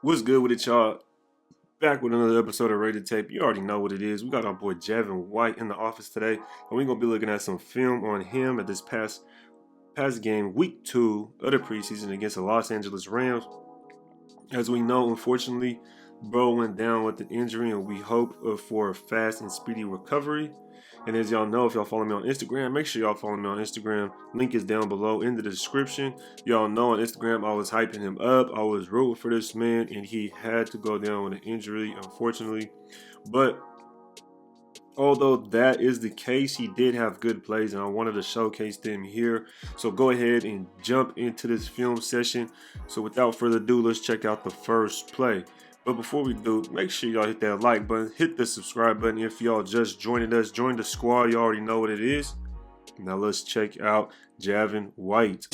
What's good with it, y'all? Back with another episode of Rated Tape. You already know what it is. We got our boy Javin White in the office today, and we're gonna be looking at some film on him at this past game, week 2 of the preseason against the Los Angeles Rams. As we know, unfortunately, bro went down with an injury, and we hope for a fast and speedy recovery. And as y'all know, if y'all follow me on Instagram, make sure y'all follow me on Instagram. Link is down below in the description. Y'all know on Instagram, I was hyping him up. I was rooting for this man, and he had to go down with an injury, unfortunately. But although that is the case, he did have good plays, and I wanted to showcase them here. So go ahead and jump into this film session. So without further ado, let's check out the first play. But before we do, make sure y'all hit that like button, hit the subscribe button. If y'all just joining us, join the squad. You already know what it is. Now let's check out Javin White.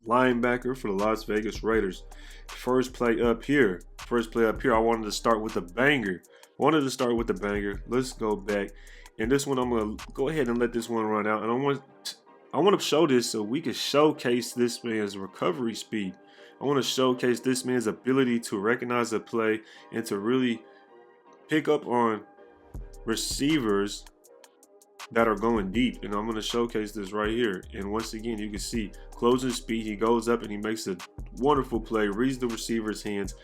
Linebacker for the Las Vegas Raiders. First play up here. I wanted to start with a banger. Let's go back. And this one, I'm going to go ahead and let this one run out. And I want to show this so we can showcase this man's recovery speed. I want to showcase this man's ability to recognize a play and to really pick up on receivers that are going deep. And I'm going to showcase this right here. And once again, you can see closing speed. He goes up and he makes a wonderful play, reads the receiver's hands,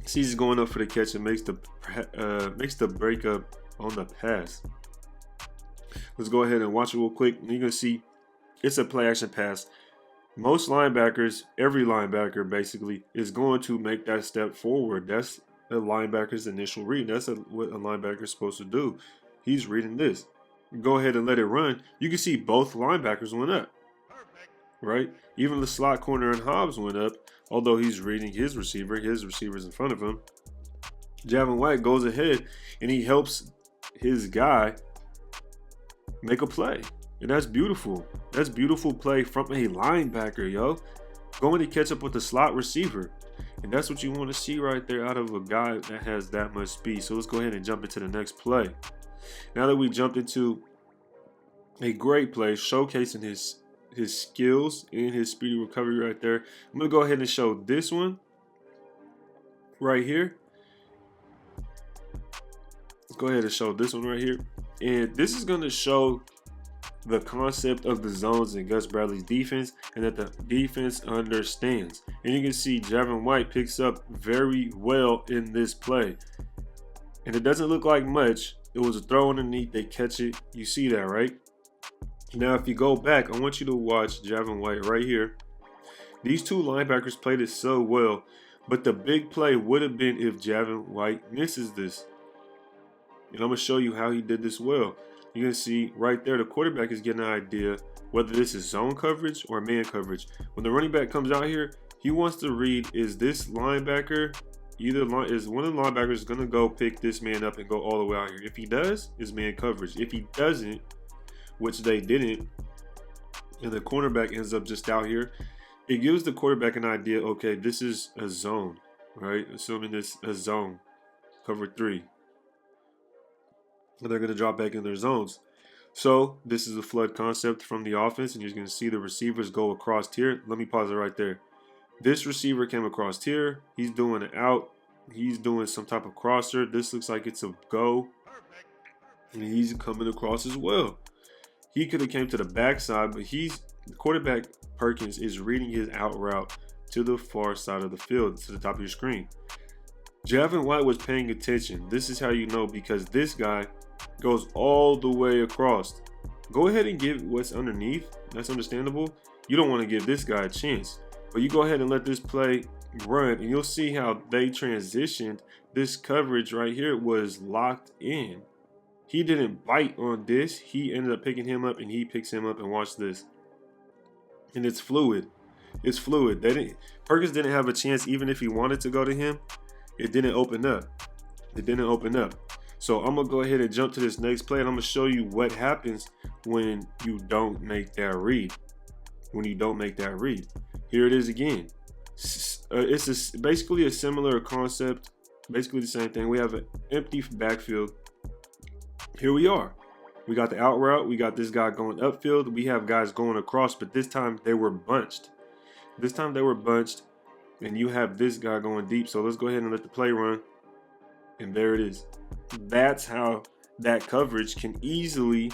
sees he's going up for the catch, and makes the breakup on the pass. Let's go ahead and watch it real quick. You're gonna see it's a play action pass. Most linebackers, every linebacker basically, is going to make that step forward. That's a linebacker's initial read. That's what a linebacker is supposed to do. He's reading this. Go ahead and let it run. You can see both linebackers went up. Right? Even the slot corner and Hobbs went up, although he's reading his receiver. His receiver's in front of him. Javin White goes ahead and he helps his guy make a play. And that's beautiful. That's beautiful play from a linebacker, yo. Going to catch up with the slot receiver. And that's what you want to see right there out of a guy that has that much speed. So let's go ahead and jump into the next play. Now that we jumped into a great play showcasing his skills and his speedy recovery right there, I'm going to go ahead and show this one right here. Let's go ahead and show this one right here. And this is going to show the concept of the zones in Gus Bradley's defense and that the defense understands. And you can see Javin White picks up very well in this play. And it doesn't look like much. It was a throw underneath. They catch it. You see that, right? Now, if you go back, I want you to watch Javin White right here. These two linebackers played it so well, but the big play would have been if Javin White misses this. And I'm going to show you how he did this well. You can see right there, the quarterback is getting an idea whether this is zone coverage or man coverage. When the running back comes out here, he wants to read, is this linebacker, is one of the linebackers going to go pick this man up and go all the way out here? If he does, it's man coverage. If he doesn't, which they didn't, and the cornerback ends up just out here, it gives the quarterback an idea, okay, this is a zone, right? Assuming this is a zone, cover 3. And they're going to drop back in their zones. So this is a flood concept from the offense, and you're going to see the receivers go across here. Let me pause it right there. This receiver came across here. He's doing an out. He's doing some type of crosser. This looks like it's a go. And he's coming across as well. He could have came to the backside, but the quarterback Perkins is reading his out route to the far side of the field, to the top of your screen. Javin White was paying attention. This is how you know, because this guy goes all the way across. Go ahead and give what's underneath. That's understandable. You don't want to give this guy a chance, but you go ahead and let this play run, and you'll see how they transitioned. This coverage right here was locked in. He didn't bite on this. He ended up picking him up, and he picks him up, and watch this. And it's fluid. It's fluid. Perkins didn't have a chance even if he wanted to go to him. It didn't open up. So I'm going to go ahead and jump to this next play, and I'm going to show you what happens when you don't make that read. Here it is again. It's basically a similar concept Basically the same thing. We have an empty backfield. Here we are. We got the out route. We got this guy going upfield. We have guys going across, but this time they were bunched. And you have this guy going deep. So let's go ahead and let the play run. And there it is. That's how that coverage can easily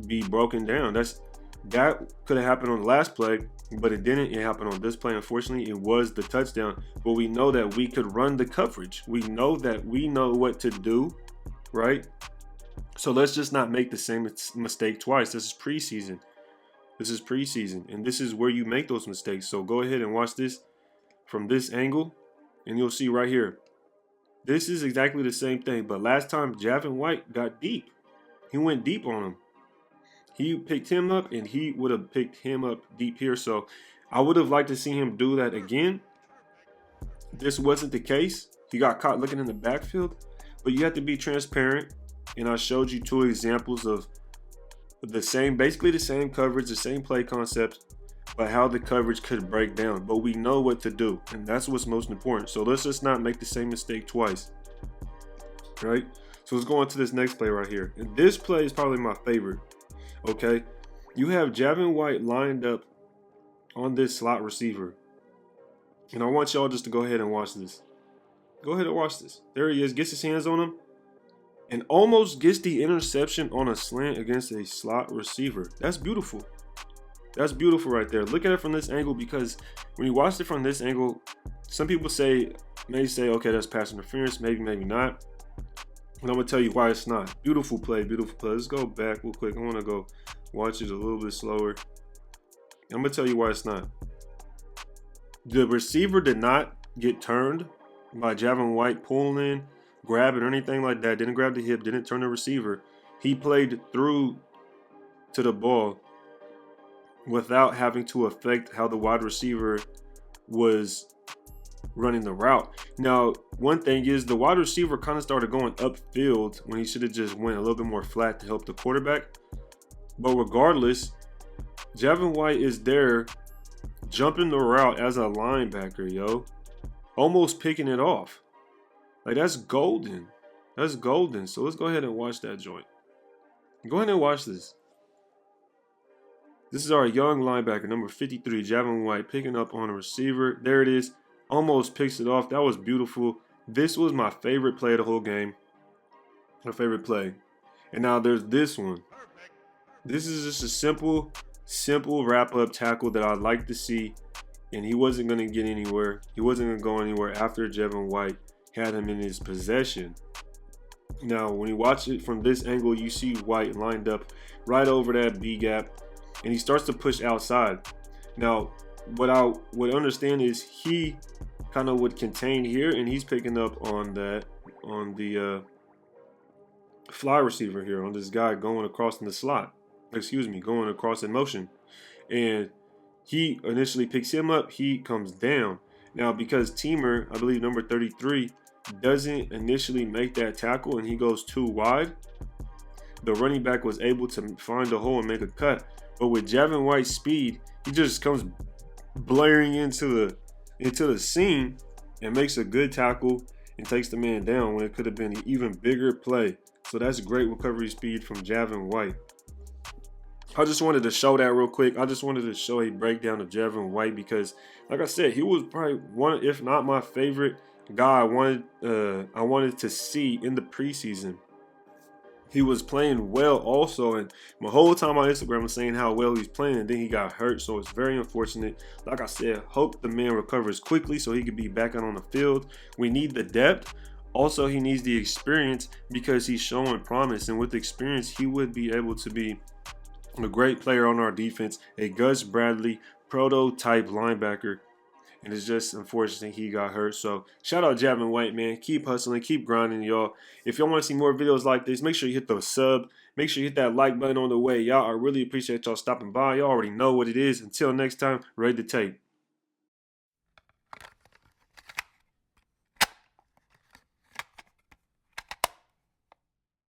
be broken down. That could have happened on the last play, but it didn't. It happened on this play. Unfortunately, it was the touchdown. But we know that we could run the coverage. We know that we know what to do, right? So let's just not make the same mistake twice. This is preseason. And this is where you make those mistakes. So go ahead and watch this from this angle, and you'll see right here. This is exactly the same thing, but last time Javin White got deep. He went deep on him. He picked him up, and he would have picked him up deep here. So I would have liked to see him do that again. This wasn't the case. He got caught looking in the backfield, but you have to be transparent. And I showed you 2 examples of basically the same coverage, the same play concept, but how the coverage could break down. But we know what to do, and that's what's most important. So let's just not make the same mistake twice, right? So let's go on to this next play right here. And this play is probably my favorite, okay? You have Javin White lined up on this slot receiver. And I want y'all just to go ahead and watch this. Go ahead and watch this. There he is, gets his hands on him, and almost gets the interception on a slant against a slot receiver. That's beautiful. That's beautiful right there. Look at it from this angle, because when you watch it from this angle, some people may say, okay, that's pass interference. Maybe, maybe not. And I'm going to tell you why it's not. Beautiful play, beautiful play. Let's go back real quick. I want to go watch it a little bit slower. I'm going to tell you why it's not. The receiver did not get turned by Javin White pulling in, grab it or anything like that. Didn't grab the hip, didn't turn the receiver. He played through to the ball without having to affect how the wide receiver was running the route. Now, one thing is the wide receiver kind of started going upfield when he should have just went a little bit more flat to help the quarterback. But regardless, Javin White is there jumping the route as a linebacker, yo. Almost picking it off. Like, that's golden. That's golden. So let's go ahead and watch that joint. Go ahead and watch this. This is our young linebacker, number 53, Javin White, picking up on a receiver. There it is. Almost picks it off. That was beautiful. This was my favorite play of the whole game. My favorite play. And now there's this one. This is just a simple wrap-up tackle that I'd like to see. And he wasn't going to get anywhere. He wasn't going to go anywhere after Javin White had him in his possession. Now, when you watch it from this angle, you see White lined up right over that B gap, and he starts to push outside. Now, what I would understand is he kind of would contain here, and he's picking up on the fly receiver here, on this guy going across in the slot. Going across in motion. And he initially picks him up, he comes down. Now, because Teamer, I believe number 33, doesn't initially make that tackle and he goes too wide, the running back was able to find a hole and make a cut. But with Javin White's speed, he just comes blaring into the scene and makes a good tackle and takes the man down when it could have been an even bigger play. So that's great recovery speed from Javin White. I just wanted to show that real quick. I just wanted to show a breakdown of Javin White because, like I said, he was probably one, if not my favorite guy I wanted to see in the preseason. He was playing well also, and my whole time on Instagram was saying how well he's playing, and then he got hurt, so it's very unfortunate. Like I said, hope the man recovers quickly so he could be back out on the field. We need the depth. Also, he needs the experience because he's showing promise, and with experience, he would be able to be a great player on our defense, a Gus Bradley prototype linebacker. And it's just unfortunate he got hurt. So shout out Javin White, man. Keep hustling, keep grinding, y'all. If y'all want to see more videos like this, make sure you hit the sub. Make sure you hit that like button on the way. Y'all, I really appreciate y'all stopping by. Y'all already know what it is. Until next time, ready to tape.